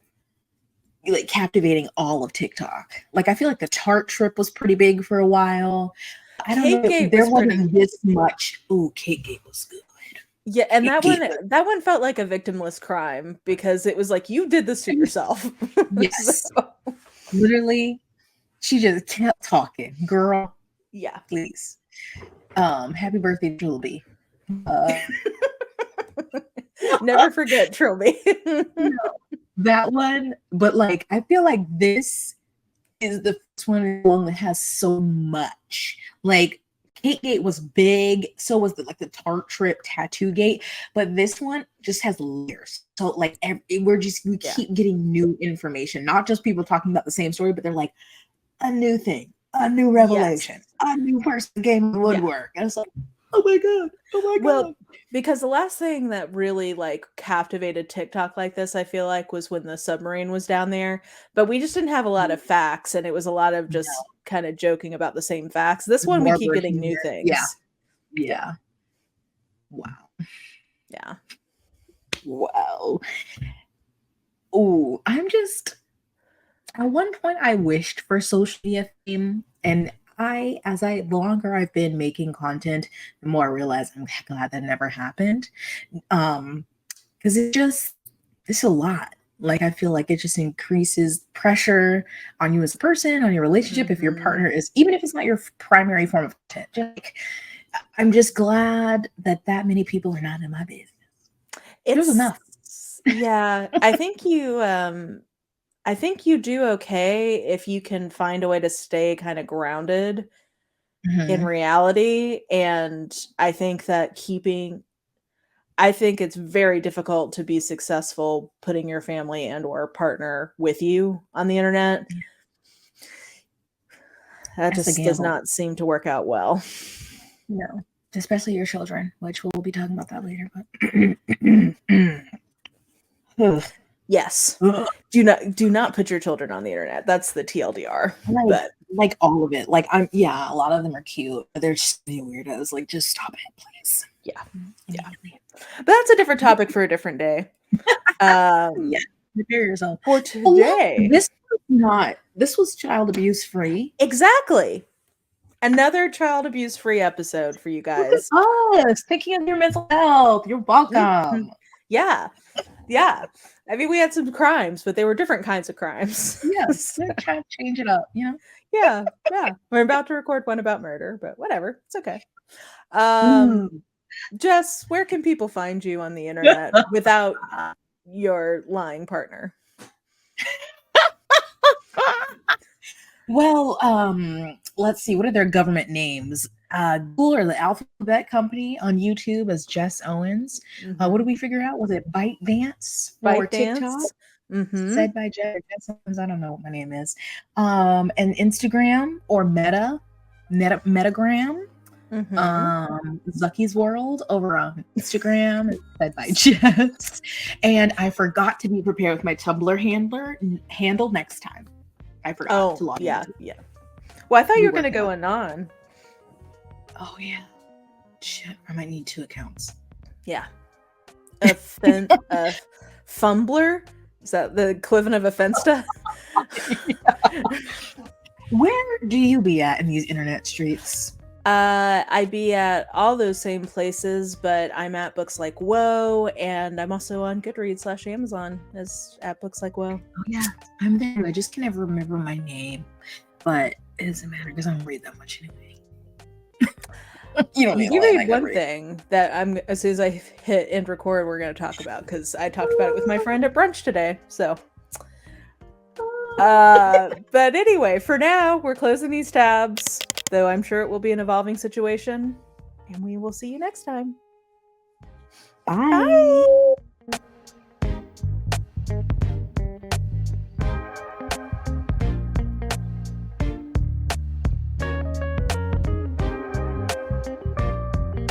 like captivating all of TikTok. Like, I feel like the Tart trip was pretty big for a while. I don't know. There wasn't this much. Ooh, Cakegate was good. Yeah, and that one felt like a victimless crime, because it was like, you did this to yourself. Yes. So. Literally, she just kept talking. Girl. Yeah. Please. Happy birthday, Trilby. Never forget Trilby. No, that one. But like, I feel like this is the first one that has so much. Like Cake Gate was big, so was the Tart Trip Tattoo Gate, but this one just has layers. So like we keep getting new information, not just people talking about the same story, but they're like a new thing, a new revelation, a new person came in the woodwork. And it's like, oh my god. Well, because the last thing that really like captivated TikTok like this, I feel like, was when the submarine was down there. But we just didn't have a lot of facts, and it was a lot of just kind of joking about the same facts. This one, we keep getting new things. Yeah. Wow. Yeah. Wow. Oh, I'm just, at one point I wished for social media fame, and the longer I've been making content, the more I realize I'm glad that never happened. Because it's a lot. Like, I feel like it just increases pressure on you as a person, on your relationship, if your partner is, even if it's not your primary form of content. Like, I'm just glad that many people are not in my business. There's enough. Yeah, I think you do okay if you can find a way to stay kind of grounded in reality. And I think it's very difficult to be successful putting your family and or partner with you on the internet. That just does not seem to work out well. No, especially your children, which we'll be talking about that later. But yes, do not put your children on the internet. That's the TLDR. But like all of it, like a lot of them are cute, but they're just weirdos. Like, just stop it, please. Yeah. But that's a different topic for a different day. Prepare yourself for today. This was child abuse free. Exactly. Another child abuse free episode for you guys. Us thinking of your mental health. You're welcome. Yeah. I mean, we had some crimes, but they were different kinds of crimes. Yes, we're trying to change it up, Yeah. We're about to record one about murder, but whatever. It's okay. Jess, where can people find you on the internet without your lying partner? Well, let's see. What are their government names? Google or the Alphabet Company on YouTube as Jess Owens. What did we figure out? Was it ByteDance or TikTok? Said by Jess Owens. I don't know what my name is. And Instagram or Metagram. Zucky's World over on Instagram, said by Jess. And I forgot to be prepared with my Tumblr handle next time. I forgot to log in. Yeah. Well, I thought you were going to go anon. Oh, yeah. Shit, I might need 2 accounts. Yeah. A Fumbler? Is that the equivalent of a Fensta? Where do you be at in these internet streets? I be at all those same places, but I'm at Books Like Whoa, and I'm also on Goodreads / Amazon as at Books Like Whoa. Oh yeah, I'm there. I just can never remember my name, but it doesn't matter because I don't read that much anyway. You read one thing that as soon as I hit end record, we're going to talk about, because I talked about it with my friend at brunch today. So, but anyway, for now, we're closing these tabs, though I'm sure it will be an evolving situation, and we will see you next time. Bye.